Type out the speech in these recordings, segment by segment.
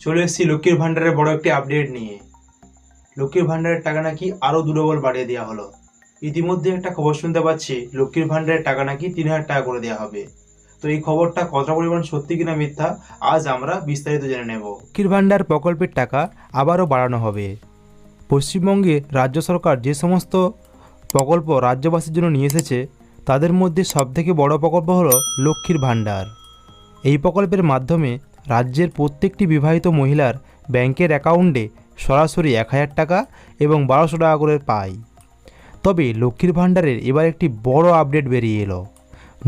চলে এসেছি লক্ষ্মীর ভান্ডারের বড় একটি আপডেট নিয়ে। লক্ষ্মীর ভান্ডারের টাকা নাকি আরও ডবল বাড়িয়ে দেওয়া হলো। ইতিমধ্যে একটা খবর শুনতে পাচ্ছি লক্ষ্মীর ভান্ডারের টাকা নাকি 3,000 টাকা করে দেওয়া হবে। তো এই খবরটা কতটা পরিমাণ সত্যি কিনা মিথ্যা আজ আমরা বিস্তারিত জেনে নেব। লক্ষ্মীর ভান্ডার প্রকল্পের টাকা আবারও বাড়ানো হবে। পশ্চিমবঙ্গে রাজ্য সরকার যে সমস্ত প্রকল্প রাজ্যবাসীর জন্য নিয়ে এসেছে তাদের মধ্যে সবথেকে বড় প্রকল্প হলো লক্ষ্মীর ভান্ডার। এই প্রকল্পের মাধ্যমে রাজ্যের প্রত্যেকটি বিবাহিত মহিলার ব্যাংকের অ্যাকাউন্টে সরাসরি 1,000 টাকা এবং 1,200 টাকা করে পায়। তবে লক্ষ্মীর ভান্ডারের এবার একটি বড় আপডেট বেরিয়ে এলো।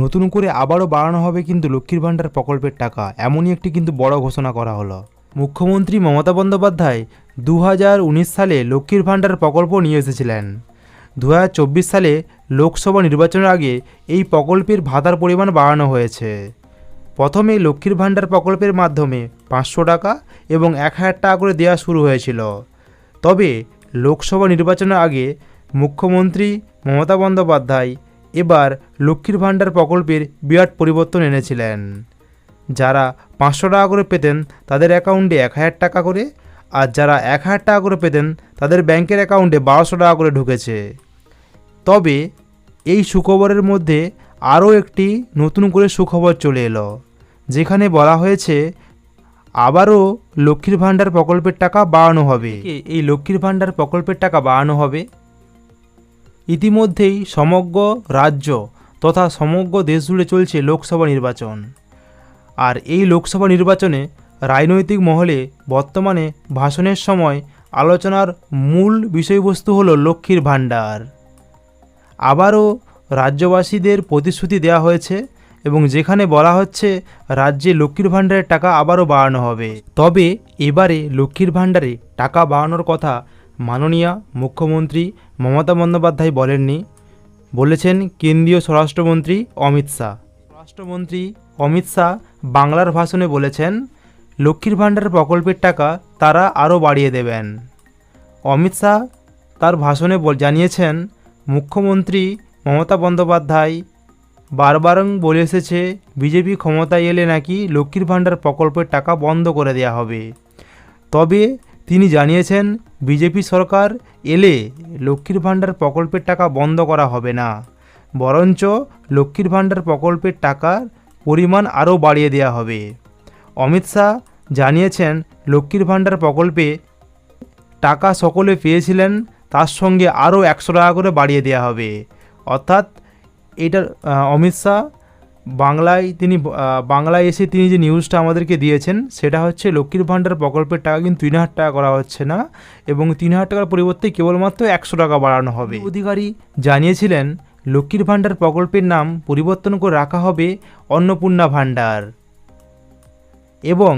নতুন করে আবারও বাড়ানো হবে কিন্তু লক্ষ্মীর ভান্ডার প্রকল্পের টাকা, এমনই একটি কিন্তু বড় ঘোষণা করা হলো। মুখ্যমন্ত্রী মমতা বন্দ্যোপাধ্যায় 2019 সালে লক্ষ্মীর ভান্ডার প্রকল্প নিয়ে এসেছিলেন। 2024 সালে লোকসভা নির্বাচনের আগে এই প্রকল্পের ভাতার পরিমাণ বাড়ানো হয়েছে। প্রথমে লক্ষ্মীর ভান্ডার প্রকল্পের মাধ্যমে 500 টাকা এবং 1,000 টাকা করে দেওয়া শুরু হয়েছিল। তবে লোকসভা নির্বাচনের আগে মুখ্যমন্ত্রী মমতা বন্দ্যোপাধ্যায় এবার লক্ষ্মীর ভান্ডার প্রকল্পের বিরাট পরিবর্তন এনেছিলেন। যারা 500 টাকা করে পেতেন তাদের অ্যাকাউন্টে 1,000 টাকা করে, আর যারা 1,000 টাকা করে পেতেন তাদের ব্যাংকের অ্যাকাউন্টে 1,200 টাকা করে ঢুকেছে। তবে এই সুখবরের মধ্যে আরও একটি নতুন করে সুখবর চলে এলো, যেখানে বলা হয়েছে আবারও লক্ষ্মীর ভান্ডার প্রকল্পের টাকা বাড়ানো হবে। এই লক্ষ্মীর ভান্ডার প্রকল্পের টাকা বাড়ানো হবে। ইতিমধ্যেই সমগ্র রাজ্য তথা সমগ্র দেশ জুড়ে চলছে লোকসভা নির্বাচন। আর এই লোকসভা নির্বাচনে রাজনৈতিক মহলে বর্তমানে ভাষণের সময় আলোচনার মূল বিষয়বস্তু হলো লক্ষ্মীর ভান্ডার। আবারও রাজ্যবাসীদের প্রতিশ্রুতি দেওয়া হয়েছে এবং যেখানে বলা হচ্ছে রাজ্যে লক্ষ্মীর ভান্ডারের টাকা আবারও বাড়ানো হবে। তবে এবারে লক্ষ্মীর ভান্ডারে টাকা বাড়ানোর কথা মাননীয় মুখ্যমন্ত্রী মমতা বন্দ্যোপাধ্যায় বলেননি, বলেছেন কেন্দ্রীয় স্বরাষ্ট্রমন্ত্রী অমিত শাহ। স্বরাষ্ট্রমন্ত্রী অমিত শাহ বাংলার ভাষণে বলেছেন লক্ষ্মীর ভান্ডার প্রকল্পের টাকা তারা আরও বাড়িয়ে দেবেন। অমিত শাহ তার ভাষণে জানিয়েছেন মুখ্যমন্ত্রী মমতা বন্দ্যোপাধ্যায় বারবার বলে এসেছে বিজেপি ক্ষমতায় এলে নাকি লক্ষ্মীর ভান্ডার প্রকল্পের টাকা বন্ধ করে দেওয়া হবে। তবে তিনি জানিয়েছেন বিজেপি সরকার এলে লক্ষ্মীর ভান্ডার প্রকল্পের টাকা বন্ধ করা হবে না, বরঞ্চ লক্ষ্মীর ভান্ডার প্রকল্পের টাকার পরিমাণ আরও বাড়িয়ে দেওয়া হবে। অমিত শাহ জানিয়েছেন লক্ষ্মীর ভান্ডার প্রকল্পে টাকা সকলে পেয়েছিলেন, তার সঙ্গে আরও 100 টাকা করে বাড়িয়ে দেওয়া হবে। অর্থাৎ এটা অমিত শাহ বাংলায় এসে তিনি যে নিউজটা আমাদেরকে দিয়েছেন সেটা হচ্ছে লক্ষ্মীর ভান্ডার প্রকল্পের টাকা কিন্তু 3,000 টাকা করা হচ্ছে না এবং 3,000 টাকার পরিবর্তে কেবলমাত্র 100 টাকা বাড়ানো হবে। অধিকারী জানিয়েছিলেন লক্ষ্মীর ভান্ডার প্রকল্পের নাম পরিবর্তন করে রাখা হবে অন্নপূর্ণা ভান্ডার এবং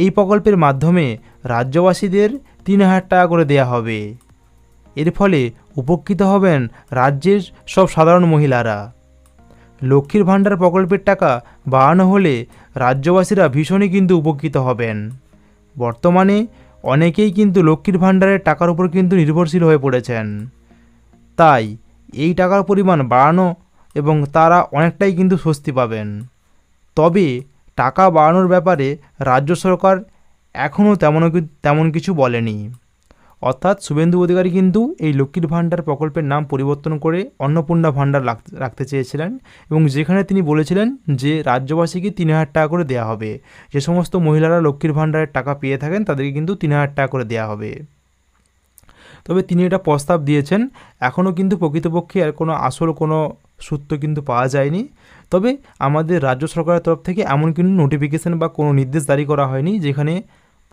এই প্রকল্পের মাধ্যমে রাজ্যবাসীদের 3,000 টাকা করে দেওয়া হবে। এর ফলে উপকৃত হবেন রাজ্যের সব সাধারণ মহিলারা। লক্ষ্মীর ভান্ডার প্রকল্পের টাকা বাড়ানো হলে রাজ্যবাসীরা ভীষণই কিন্তু উপকৃত হবেন। বর্তমানে অনেকেই কিন্তু লক্ষ্মীর ভান্ডারের টাকার উপর কিন্তু নির্ভরশীল হয়ে পড়েছেন, তাই এই টাকার পরিমাণ বাড়ানো এবং তারা অনেকটাই কিন্তু স্বস্তি পাবেন। তবে টাকা বাড়ানোর ব্যাপারে রাজ্য সরকার এখনও তেমন কিছু বলেনি। অর্থাৎ শুভেন্দু অধিকারী কিন্তু এই লক্ষ্মীর ভান্ডার প্রকল্পের নাম পরিবর্তন করে অন্নপূর্ণা ভান্ডার রাখতে চেয়েছিলেন এবং যেখানে তিনি বলেছিলেন যে রাজ্যবাসীকে 3,000 টাকা করে দেওয়া হবে। যে সমস্ত মহিলারা লক্ষ্মীর ভান্ডারের টাকা পেয়ে থাকেন তাদেরকে কিন্তু 3,000 টাকা করে দেওয়া হবে। তবে তিনি এটা প্রস্তাব দিয়েছেন, এখনও কিন্তু প্রকৃতপক্ষে আর কোনো সূত্র কিন্তু পাওয়া যায়নি। তবে আমাদের রাজ্য সরকারের তরফ থেকে এমন কিন্তু নোটিফিকেশন বা কোনো নির্দেশ জারি করা হয়নি যেখানে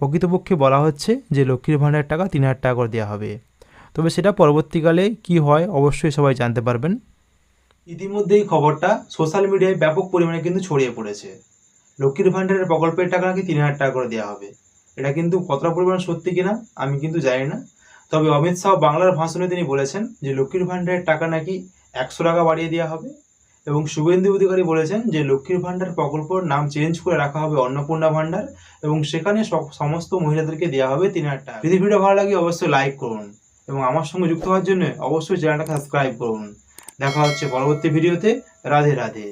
প্রকৃতপক্ষে বলা হচ্ছে যে লক্ষ্মীর ভান্ডারের টাকা 3,000 টাকা করে দেওয়া হবে। তবে সেটা পরবর্তীকালে কি হয় অবশ্যই সবাই জানতে পারবেন। ইতিমধ্যে এই খবরটা সোশ্যাল মিডিয়ায় ব্যাপক পরিমাণে কিন্তু ছড়িয়ে পড়েছে। লক্ষ্মীর ভান্ডারের প্রকল্পের টাকা নাকি 3,000 টাকা করে দেওয়া হবে। এটা কিন্তু কতটা পরিমাণ সত্যি কিনা আমি কিন্তু জানি না। তবে অমিত শাহ বাংলার ভাষণে তিনি বলেছেন যে লক্ষ্মীর ভান্ডারের টাকা নাকি 100 টাকা বাড়িয়ে দেওয়া হবে এবং শুভেন্দু অধিকারী বলেছেন যে লক্ষ্মীর ভান্ডার প্রকল্পের নাম চেঞ্জ করে রাখা হবে অন্নপূর্ণা ভান্ডার এবং সেখানে সমস্ত মহিলাদেরকে দেওয়া হবে 3,000 টাকা। যদি ভিডিও ভালো লাগে অবশ্যই লাইক করুন এবং আমার সঙ্গে যুক্ত হওয়ার জন্য অবশ্যই চ্যানেলটাকে সাবস্ক্রাইব করুন। দেখা হচ্ছে পরবর্তী ভিডিওতে। রাধে রাধে।